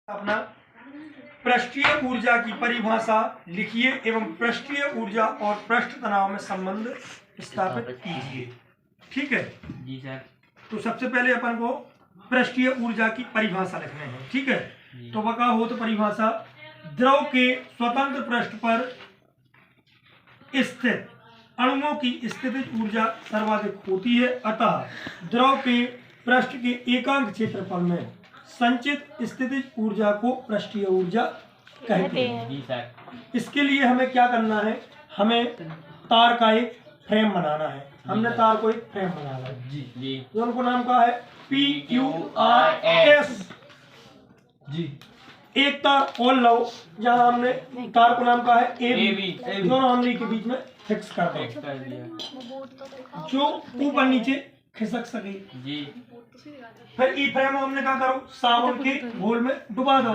अपना पृष्ठीय ऊर्जा की परिभाषा लिखिए एवं पृष्ठीय ऊर्जा और पृष्ठ तनाव में संबंध स्थापित कीजिए। ठीक है जी सर। तो सबसे पहले अपन को पृष्ठीय ऊर्जा की परिभाषा लिखना है। ठीक है, तो वह हो तो परिभाषा द्रव के स्वतंत्र पृष्ठ पर स्थित अणुओं की स्थितिज ऊर्जा सर्वाधिक होती है, अतः द्रव के पृष्ठ के एकांक क्षेत्रफल में संचित स्थितिज ऊर्जा को पृष्ठीय ऊर्जा कहते हैं। जी सर। इसके लिए हमें क्या करना है, हमें तार का एक फ्रेम बनाना है। हमने तार को एक फ्रेम बनाना है जी जी। जो उनको नाम का है PQRS। जी। एक तार और लो जहाँ हमने तार को नाम का है AB, दोनों हमने के बीच में फिक्स कर दिया जो ऊपर नीचे खिसक सके। जी। फिर ई फ्रेम हमने क्या करो, साबुन के घोल में डुबा दो,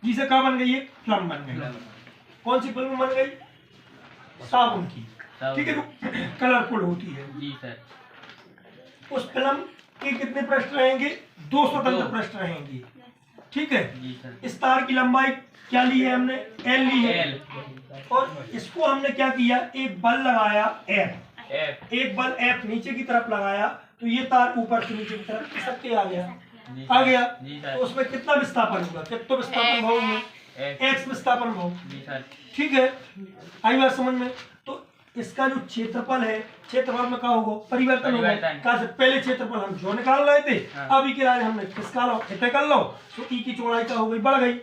जिसे क्या बन गई, एक फिल्म बन गई। कौन सी फिल्म बन गई? साबुन की। ठीक है, जो कलरफुल होती है। जी सर। उस फिल्म के कितने पृष्ठ रहेंगे? 2 स्वतंत्र पृष्ठ रहेंगे। ठीक है जी सर। इस तार की लंबाई क्या ली है हमने? L ली है। और इसको हमने क्या किया, एक बल लगाया F, एक बल F नीचे की तरफ लगाया तो ये तार ऊपर से नीचे की तरफ खिसक के आ गया। तो उसमें कितना विस्थापन होगा? कितना विस्थापन भाव में? X विस्थापन भाव। ठीक है, आई बात समझ में? तो इसका जो क्षेत्रफल है, क्षेत्रफल में क्या होगा? परिवर्तन होगा। कहा से पहले क्षेत्रफल हम जो निकाल रहे थे, अब ई के राज हमने किसका लो, इतने कर लो, तो ई की चौड़ाई क्या हो गई? बढ़ गई।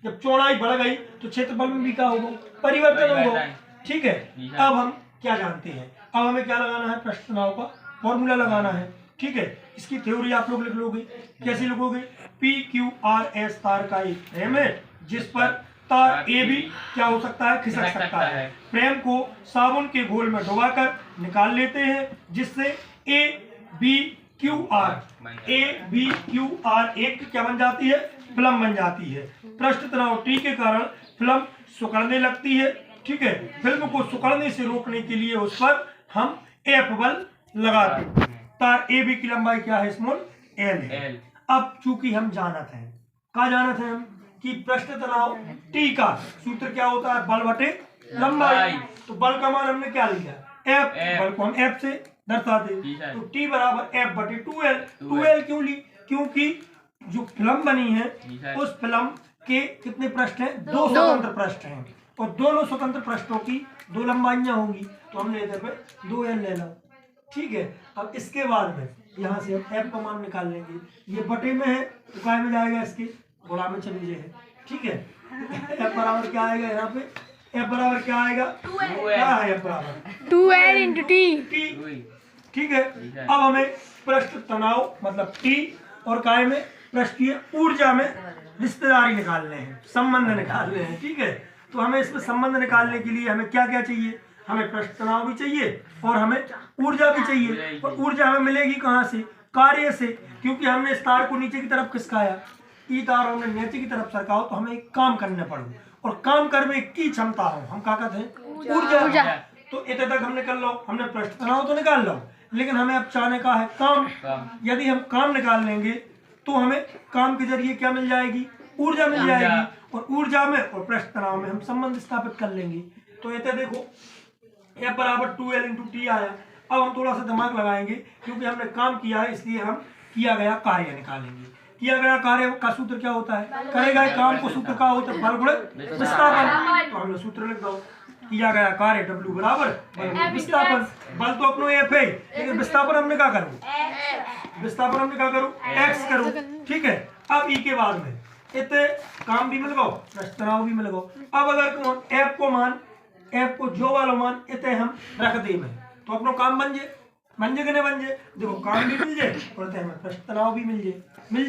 जब चौड़ाई बढ़ गई तो क्षेत्रफल में भी क्या होगा? परिवर्तन होगा। ठीक है, अब हम क्या जानते हैं? अब हमें क्या लगाना है? पृष्ठ तनाव का फॉर्मूला लगाना है। ठीक है, इसकी थ्योरी आप लोग लिख लोगे। कैसे लिखोगे? PQRS तार का एक फ्रेम है जिस पर तार AB क्या हो सकता है? खिसक सकता है। फ्रेम को साबुन के घोल में डुबाकर निकाल लेते हैं जिससे ABQR एक क्या बन जाती है? फिल्म बन जाती है। पृष्ठ तनाव T के कारण फिल्म सिकुड़ने लगती है। ठीक है, फिल्म को सिकुड़ने से रोकने के लिए उस पर हम F बल लगाते हैं। तार AB की लंबाई क्या है? स्मॉल L है। अब चूंकि हम जानते हैं, क्या जानते हैं हम कि पृष्ठ तनाव T का सूत्र क्या होता है? बल बटे लंबाई। तो बल का मान हमने क्या लिया? F। बल को हम F से दर्शाते हैं, तो T बराबर F बटे 2L। 2L क्यों ली? क्योंकि जो फिल्म बनी है उस फिल्म के कितने पृष्ठ हैं? 2 स्वतंत्र पृष्ठ हैं और दोनों स्वतंत्र पृष्ठों की 2 लंबाइयां होंगी, तो हमने इधर पे 2L ले लो। ठीक है, अब इसके बाद में यहाँ से हम F का मान निकाल लेंगे। ये बटे में है तो काय में जाएगा? इसके गुणा में चले है। ठीक है, F बराबर क्या आएगा? यहाँ पे F बराबर क्या आएगा? क्या है F बराबर? 2L × T। ठीक है, अब हमें पृष्ठ तनाव मतलब T और काय में पृष्ठीय ऊर्जा में रिश्तेदारी निकालने हैं, संबंध निकालने हैं। ठीक है, तो हमें इसमें संबंध निकालने के लिए हमें क्या क्या चाहिए? हमें पृष्ठ तनाव भी चाहिए और हमें ऊर्जा भी चाहिए। और ऊर्जा हमें मिलेगी कहाँ से? कार्य से, क्योंकि हमने इस तार को नीचे की तरफ खिसकाया, ई तार हमने नीचे की तरफ सरकाओ तो हमें एक काम करने पड़ो और काम करने की क्षमता हो, हम क्या कहते हैं? ऊर्जा। तो इतने तक हमने कर लो, हमने पृष्ठ तनाव तो निकाल लो, लेकिन हमें अब चाहने का है काम। यदि हम काम निकाल लेंगे तो हमें काम के जरिए क्या मिल जाएगी? ऊर्जा मिल जाएगी, और ऊर्जा में और पृष्ठ तनाव में हम संबंध स्थापित कर लेंगे। तो इतने देखो F बराबर 2L × T आया। अब हम थोड़ा सा दिमाग लगाएंगे, क्योंकि हमने काम किया है इसलिए हम किया गया कार्य निकालेंगे। किया गया कार्य का सूत्र क्या होता है? करे गए काम को सूत्र क्या होता है? बल गुणित विस्थापन। तो हमने सूत्र लिख दो, किया गया कार्य W बराबर बल गुणित विस्थापन। बल तो अपनो F है, लेकिन विस्थापन हमने क्या करूँ? विस्थापन हमने क्या करूँ? X करूँ। ठीक है, अब ई के बाद में इतने काम भी मिल गो, पृष्ठ तनाव भी मिल गो। अब अगर F को मान, F को जो वाला मान इतने हम रख दे में, तो अपना काम बन जे कि नहीं बन जे? देखो काम भी मिल जाए और हमें पृष्ठ तनाव भी मिल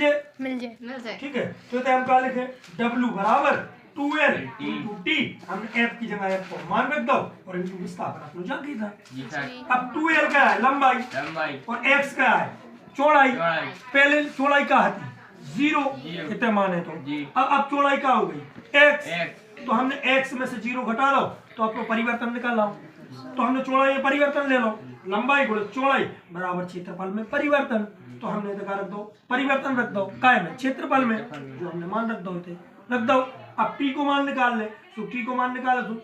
जाए। ठीक है, तो हम क्या लिखे? W बराबर 2L × T। हमने F की जगह F को मान रख दो और इनकी विस्थापन अपने जान था। अब 2L का है लंबाई और X का है चौड़ाई। पहले चौड़ाई का है 0 इतने माने तो अब चौड़ाई क्या हो गई? X। तो हमने X में से 0 घटा लो तो आपको परिवर्तन निकाल लो, तो हमने चौड़ाई में परिवर्तन ले लो। लंबाई गुणे चौड़ाई बराबर क्षेत्रफल में परिवर्तन। तो हमने देखा रख दो, परिवर्तन रख दो काय में, क्षेत्रफल में, जो हमने मान रख दो थे रख दो। अब टी को मान निकाल ले, तो टी को मान निकालो तो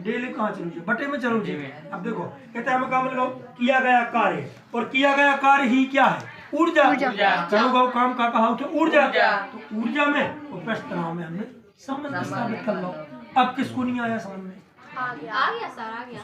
डेली कहाँ चलो जी, बटे में चलो जी। अब देखो कहते हैं हमें काम लगाओ किया गया कार्य, और किया गया कार्य ही क्या है, ऊर्जा। चलो गाओ काम का कहा थे ऊर्जा, तो ऊर्जा में और पृष्ठ तनाव में हमने संबंध स्थापित कर लो। अब किसको नहीं आया समझ में? आ गया सर, आ गया।